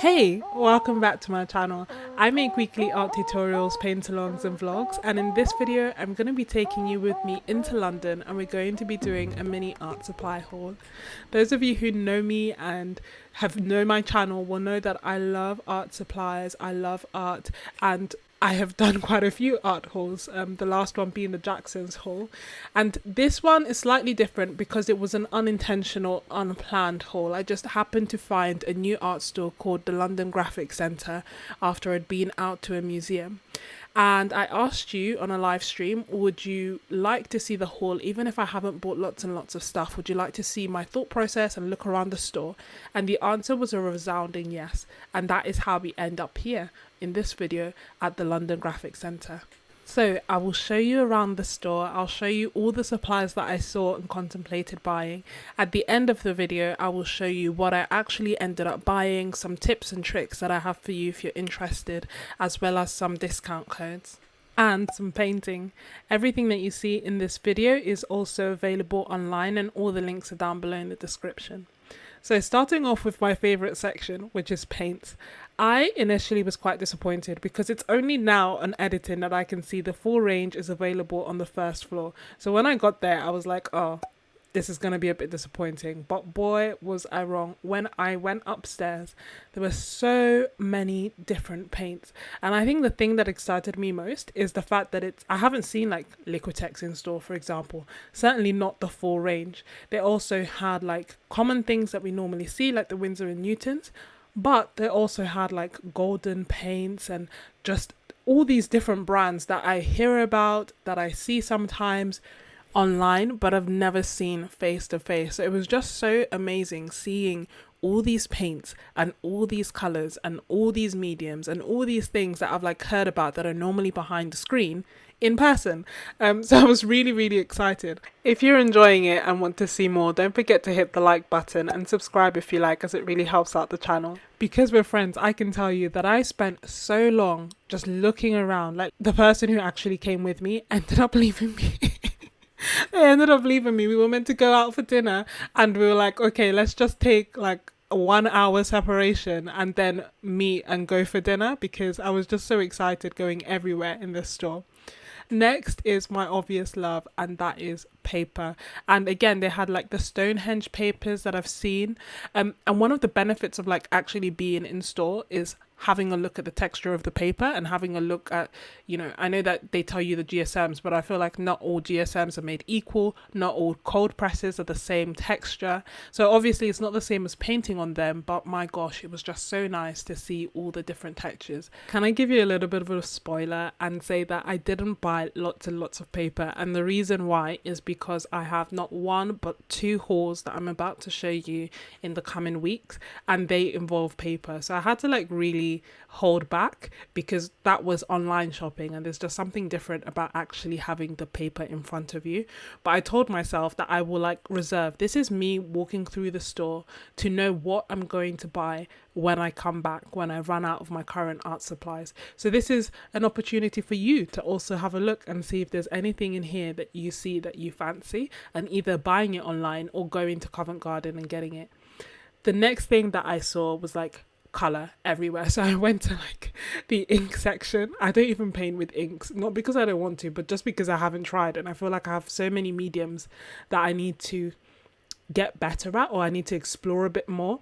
Hey, welcome back to my channel. I make weekly art tutorials, paint-alongs and vlogs, and in this video I'm going to be taking you with me into London and we're going to be doing a mini art supply haul. Those of you who know me and have known my channel will know that I love art supplies, I love art, and I have done quite a few art hauls, the last one being the Jackson's haul. And this one is slightly different because it was an unintentional, unplanned haul. I just happened to find a new art store called the London Graphic Centre after I'd been out to a museum. And I asked you on a live stream, would you like to see the haul, even if I haven't bought lots and lots of stuff? Would you like to see my thought process and look around the store? And the answer was a resounding yes. And that is how we end up here in this video at the London Graphic Centre. So I will show you around the store. I'll show you all the supplies that I saw and contemplated buying. At the end of the video, I will show you what I actually ended up buying, some tips and tricks that I have for you if you're interested, as well as some discount codes and some painting. Everything that you see in this video is also available online and all the links are down below in the description. So starting off with my favourite section, which is paints. I initially was quite disappointed because it's only now on editing that I can see the full range is available on the first floor. So when I got there, I was like, oh, this is going to be a bit disappointing. But boy, was I wrong. When I went upstairs, there were so many different paints. And I think the thing that excited me most is the fact that I haven't seen like Liquitex in store, for example. Certainly not the full range. They also had like common things that we normally see, like the Winsor & Newtons. But they also had like golden paints and just all these different brands that I hear about, that I see sometimes online, but I've never seen face to face. So it was just so amazing seeing all these paints and all these colors and all these mediums and all these things that I've like heard about that are normally behind the screen in person. So I was really excited. If you're enjoying it and want to see more, don't forget to hit the like button and subscribe if you like, as it really helps out the channel. Because we're friends, I can tell you that I spent so long just looking around. Like the person who actually came with me ended up leaving me. They ended up leaving me. We were meant to go out for dinner and we were like, okay, let's just take like a 1 hour separation and then meet and go for dinner, because I was just so excited going everywhere in this store. Next is my obvious love, and that is paper. And again, they had like the Stonehenge papers that I've seen. And one of the benefits of like actually being in store is having a look at the texture of the paper and having a look at, you know, I know that they tell you the GSMs, but I feel like not all GSMs are made equal. Not all cold presses are the same texture. So obviously it's not the same as painting on them, but my gosh, it was just so nice to see all the different textures. Can I give you a little bit of a spoiler and say that I didn't buy lots and lots of paper? And the reason why is because I have not one, but two hauls that I'm about to show you in the coming weeks, and they involve paper. So I had to like really hold back because that was online shopping, and there's just something different about actually having the paper in front of you. But I told myself that I will like reserve, this is me walking through the store to know what I'm going to buy when I come back, when I run out of my current art supplies. So this is an opportunity for you to also have a look and see if there's anything in here that you see that you fancy, and either buying it online or going to Covent Garden and getting it. The next thing that I saw was like color everywhere. So I went to like the ink section. I don't even paint with inks, not because I don't want to, but just because I haven't tried, and I feel like I have so many mediums that I need to get better at, or I need to explore a bit more.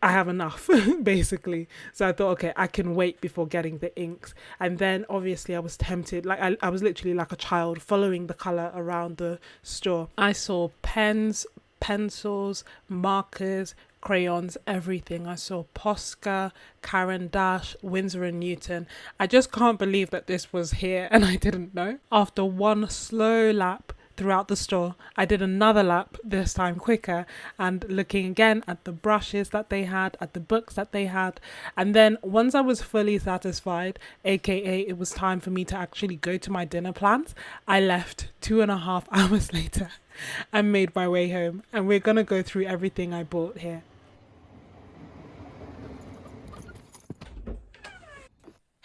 I have enough basically. So I thought, okay, I can wait before getting the inks. And then obviously I was tempted, like I was literally like a child following the color around the store. I saw pens, pencils, markers, crayons, everything. I saw Posca, Caran d'Ache, Winsor & Newton. I just can't believe that this was here and I didn't know. After one slow lap throughout the store, I did another lap, this time quicker, and looking again at the brushes that they had, at the books that they had. And then once I was fully satisfied, aka it was time for me to actually go to my dinner plans, I left 2.5 hours later and made my way home. And we're gonna go through everything I bought here.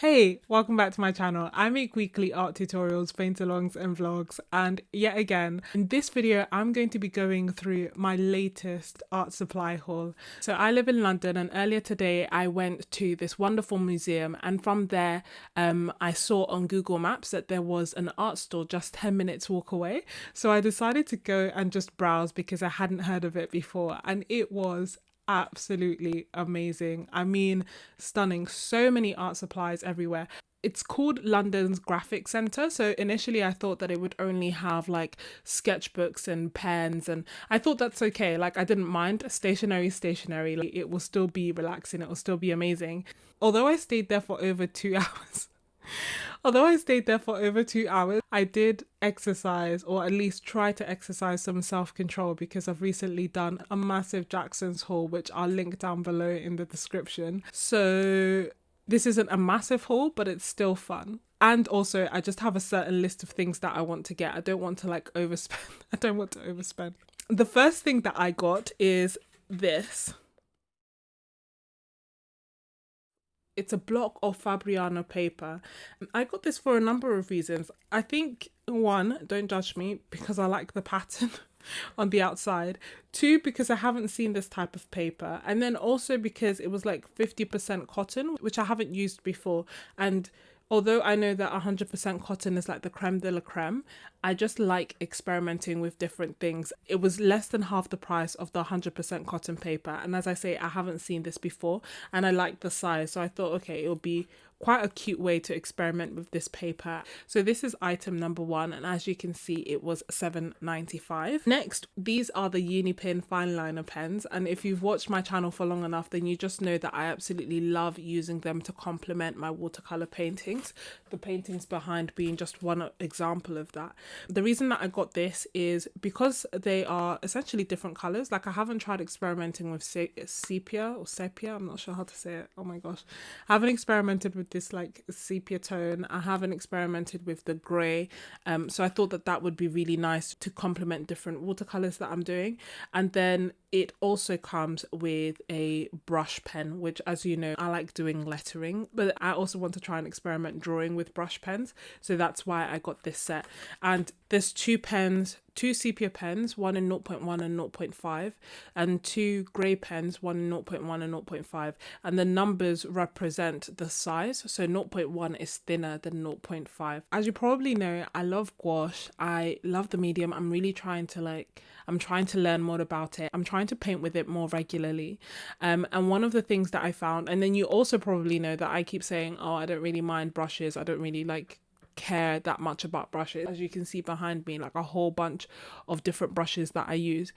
Hey, welcome back to my channel. I make weekly art tutorials, paint-alongs and vlogs, and yet again, in this video, I'm going to be going through my latest art supply haul. So I live in London, and earlier today I went to this wonderful museum, and from there I saw on Google Maps that there was an art store just 10 minutes walk away. So I decided to go and just browse because I hadn't heard of it before, and it was absolutely amazing. I mean, stunning. So many art supplies everywhere. It's called London's Graphic Centre. So initially I thought that it would only have like sketchbooks and pens, and I thought that's okay. Like, I didn't mind. Stationery. Like, it will still be relaxing. It will still be amazing. Although I stayed there for over 2 hours. I did exercise, or at least try to exercise some self-control, because I've recently done a massive Jackson's haul, which I'll link down below in the description. So this isn't a massive haul, but it's still fun. And also, I just have a certain list of things that I want to get. I don't want to like overspend. The first thing that I got is this. It's a block of Fabriano paper. I got this for a number of reasons. I think, one, don't judge me, because I like the pattern on the outside. Two, because I haven't seen this type of paper. And then also because it was like 50% cotton, which I haven't used before. And although I know that 100% cotton is like the creme de la creme, I just like experimenting with different things. It was less than half the price of the 100% cotton paper. And as I say, I haven't seen this before and I like the size. So I thought, okay, it would be quite a cute way to experiment with this paper. So this is item number one, and as you can see, it was £7.95. Next, these are the Unipin fine liner pens, and if you've watched my channel for long enough, then you just know that I absolutely love using them to complement my watercolor paintings, the paintings behind being just one example of that. The reason that I got this is because they are essentially different colors. Like, I haven't tried experimenting with sepia, I'm not sure how to say it, oh my gosh. I haven't experimented with this like sepia tone. I haven't experimented with the grey, so I thought that that would be really nice to complement different watercolors that I'm doing. And then it also comes with a brush pen, which, as you know, I like doing lettering, but I also want to try and experiment drawing with brush pens, so that's why I got this set. And there's two sepia pens, one in 0.1 and 0.5, and two grey pens, one in 0.1 and 0.5, and the numbers represent the size. So 0.1 is thinner than 0.5. As you probably know, I love gouache. I love the medium. I'm trying to learn more about it. I'm trying to paint with it more regularly. And one of the things that I found, and then you also probably know that I keep saying, oh, I don't really mind brushes. I don't really care that much about brushes. As you can see behind me, like a whole bunch of different brushes that I use.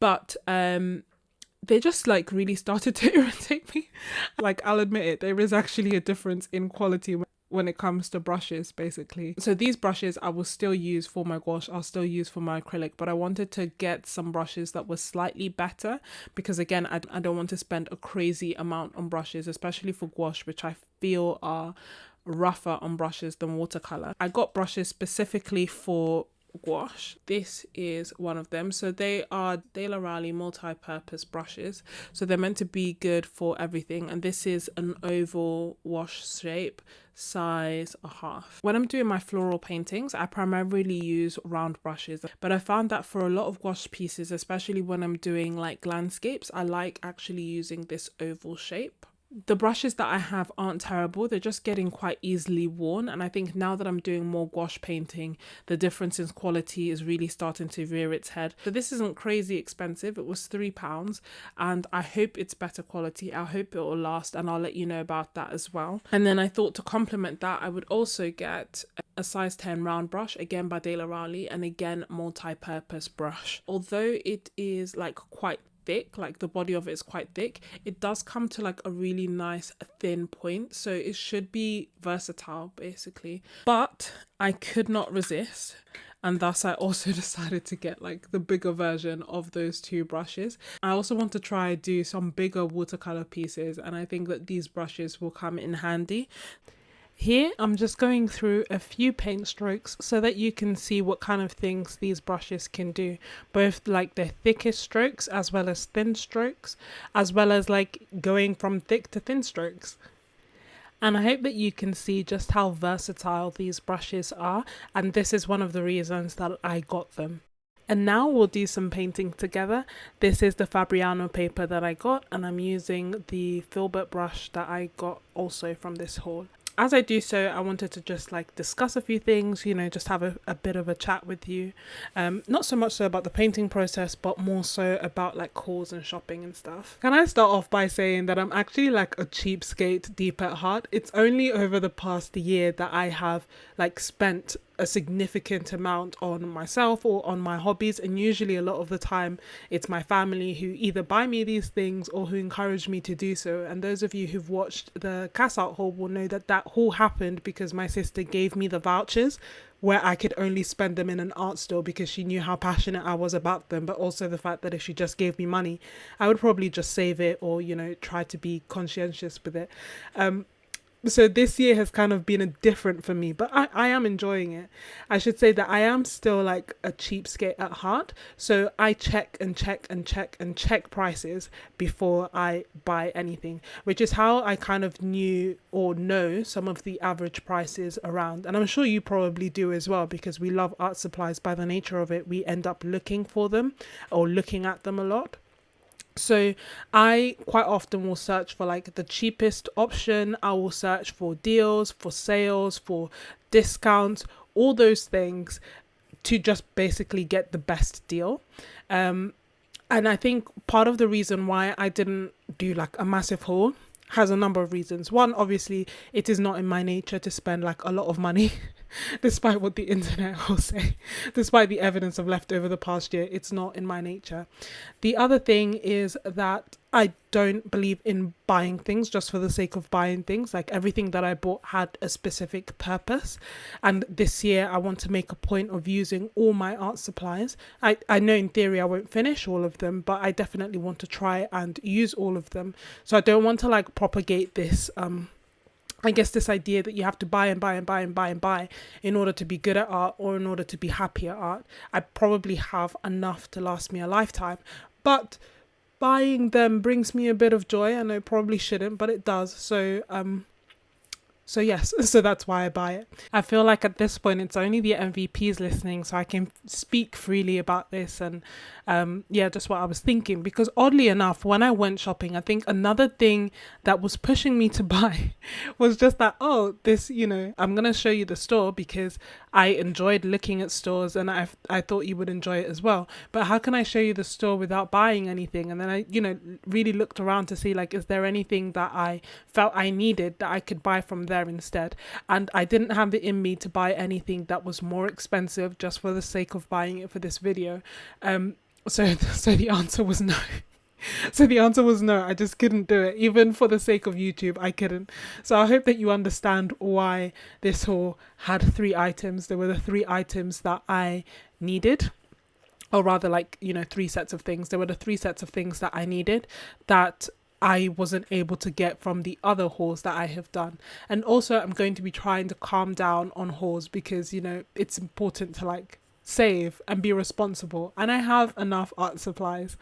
But they just like really started to irritate me. Like, I'll admit it, there is actually a difference in quality when it comes to brushes, basically. So these brushes I will still use for my gouache, I'll still use for my acrylic, but I wanted to get some brushes that were slightly better, because again, I don't want to spend a crazy amount on brushes, especially for gouache, which I feel are rougher on brushes than watercolor. I got brushes specifically for gouache. This is one of them. So they are Daler-Rowney multi-purpose brushes, so they're meant to be good for everything, and this is an oval wash shape, size 1/2. When I'm doing my floral paintings, I primarily use round brushes, but I found that for a lot of gouache pieces, especially when I'm doing like landscapes, I like actually using this oval shape. The brushes that I have aren't terrible, they're just getting quite easily worn, and I think now that I'm doing more gouache painting, the difference in quality is really starting to rear its head. So this isn't crazy expensive, it was £3, and I hope it's better quality. I hope it will last, and I'll let you know about that as well. And then I thought to complement that, I would also get a size 10 round brush, again by Daler-Rowney, and again multi-purpose brush. Although it is like quite thick, like the body of it is quite thick, it does come to like a really nice thin point, so it should be versatile basically. But I could not resist, and thus I also decided to get like the bigger version of those two brushes. I also want to try do some bigger watercolor pieces, and I think that these brushes will come in handy. Here I'm just going through a few paint strokes so that you can see what kind of things these brushes can do, both like the thickest strokes as well as thin strokes, as well as like going from thick to thin strokes. And I hope that you can see just how versatile these brushes are, and this is one of the reasons that I got them. And now we'll do some painting together. This is the Fabriano paper that I got, and I'm using the filbert brush that I got also from this haul. As I do so, I wanted to just like discuss a few things, you know, just have a bit of a chat with you. Not so much so about the painting process, but more so about like hauls and shopping and stuff. Can I start off by saying that I'm actually like a cheapskate deep at heart? It's only over the past year that I have like spent a significant amount on myself or on my hobbies, and usually a lot of the time it's my family who either buy me these things or who encourage me to do so. And those of you who've watched the Cass Art haul will know that that haul happened because my sister gave me the vouchers where I could only spend them in an art store because she knew how passionate I was about them, but also the fact that if she just gave me money, I would probably just save it or, you know, try to be conscientious with it. So this year has kind of been a different for me, but I am enjoying it. I should say that I am still like a cheapskate at heart. So I check and check and check and check prices before I buy anything, which is how I kind of knew or know some of the average prices around. And I'm sure you probably do as well, because we love art supplies by the nature of it. We end up looking for them or looking at them a lot. So I quite often will search for like the cheapest option. I will search for deals, for sales, for discounts, all those things to just basically get the best deal. And I think part of the reason why I didn't do like a massive haul has a number of reasons. One, obviously, it is not in my nature to spend like a lot of money, despite what the internet will say, despite the evidence I've left over the past year. It's not in my nature. The other thing is that I don't believe in buying things just for the sake of buying things. Like everything that I bought had a specific purpose. And this year I want to make a point of using all my art supplies. I know in theory I won't finish all of them, but I definitely want to try and use all of them. So I don't want to like propagate this I guess this idea that you have to buy and buy and buy and buy and buy in order to be good at art or in order to be happy at art. I probably have enough to last me a lifetime, but buying them brings me a bit of joy. I know it probably shouldn't, but it does. So yes, so that's why I buy it. I feel like at this point it's only the MVPs listening, so I can speak freely about this and just what I was thinking. Because oddly enough, when I went shopping, I think another thing that was pushing me to buy was just that, oh, this, you know, I'm going to show you the store because I enjoyed looking at stores and I thought you would enjoy it as well. But how can I show you the store without buying anything? And then I, you know, really looked around to see like, is there anything that I felt I needed that I could buy from there instead? And I didn't have it in me to buy anything that was more expensive just for the sake of buying it for this video. So the answer was no. So the answer was no, I just couldn't do it. Even for the sake of YouTube, I couldn't. So I hope that you understand why this haul had 3 items. There were the 3 items that I needed. Or rather, like, you know, 3 sets of things. There were the 3 sets of things that I needed that I wasn't able to get from the other hauls that I have done. And also I'm going to be trying to calm down on hauls because, you know, it's important to like save and be responsible, and I have enough art supplies,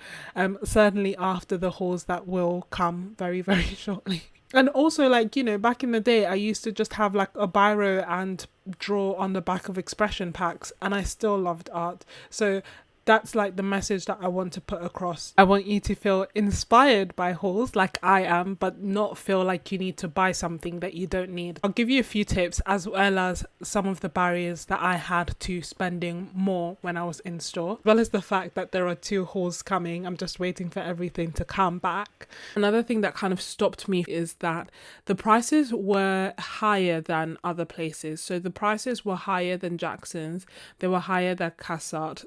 certainly after the hauls that will come very, very shortly. And also, like, you know, back in the day I used to just have like a biro and draw on the back of expression packs, and I still loved art. So that's like the message that I want to put across. I want you to feel inspired by hauls like I am, but not feel like you need to buy something that you don't need. I'll give you a few tips as well as some of the barriers that I had to spending more when I was in store, as well as the fact that there are 2 hauls coming. I'm just waiting for everything to come back. Another thing that kind of stopped me is that the prices were higher than other places. So the prices were higher than Jackson's, they were higher than Cassart,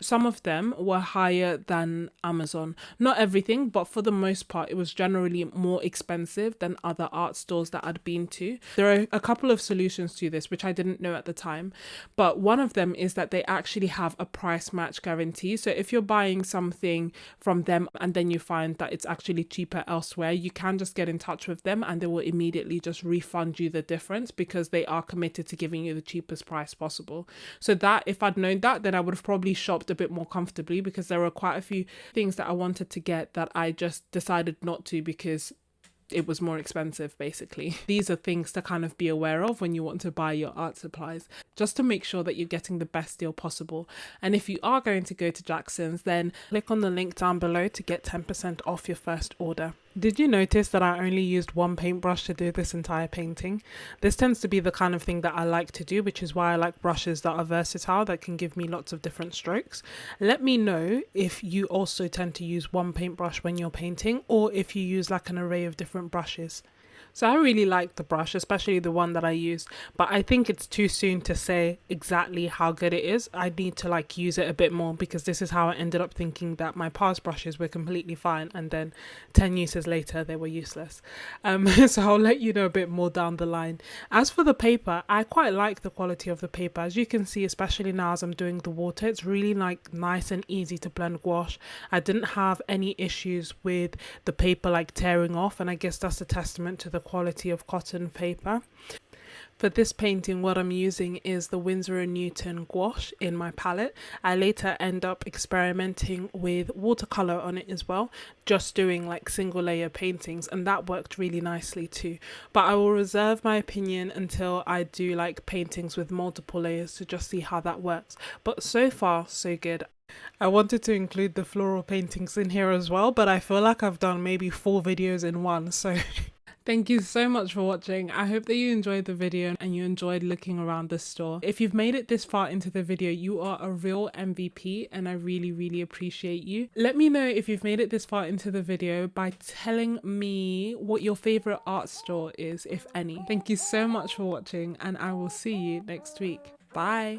some of them were higher than Amazon. Not everything, but for the most part, it was generally more expensive than other art stores that I'd been to. There are a couple of solutions to this, which I didn't know at the time, but one of them is that they actually have a price match guarantee. So if you're buying something from them and then you find that it's actually cheaper elsewhere, you can just get in touch with them and they will immediately just refund you the difference because they are committed to giving you the cheapest price possible. So that, if I'd known that, then I would have probably shopped a bit more comfortably, because there were quite a few things that I wanted to get that I just decided not to because it was more expensive basically. These are things to kind of be aware of when you want to buy your art supplies, just to make sure that you're getting the best deal possible. And if you are going to go to Jackson's, then click on the link down below to get 10% off your first order. Did you notice that I only used one paintbrush to do this entire painting? This tends to be the kind of thing that I like to do, which is why I like brushes that are versatile, that can give me lots of different strokes. Let me know if you also tend to use one paintbrush when you're painting, or if you use like an array of different brushes. So I really like the brush, especially the one that I use, but I think it's too soon to say exactly how good it is. I need to like use it a bit more, because this is how I ended up thinking that my past brushes were completely fine, and then 10 uses later they were useless. So I'll let you know a bit more down the line. As for the paper, I quite like the quality of the paper. As you can see, especially now as I'm doing the water, it's really like nice and easy to blend gouache. I didn't have any issues with the paper like tearing off, and I guess that's a testament to the quality of cotton paper. For this painting, what I'm using is the Winsor & Newton gouache in my palette. I later end up experimenting with watercolor on it as well, just doing like single layer paintings, and that worked really nicely too. But I will reserve my opinion until I do like paintings with multiple layers to just see how that works. But so far, so good. I wanted to include the floral paintings in here as well, but I feel like I've done maybe 4 videos in one, so thank you so much for watching. I hope that you enjoyed the video and you enjoyed looking around the store. If you've made it this far into the video, you are a real MVP, and I really appreciate you. Let me know if you've made it this far into the video by telling me what your favorite art store is, if any. Thank you so much for watching, and I will see you next week. Bye.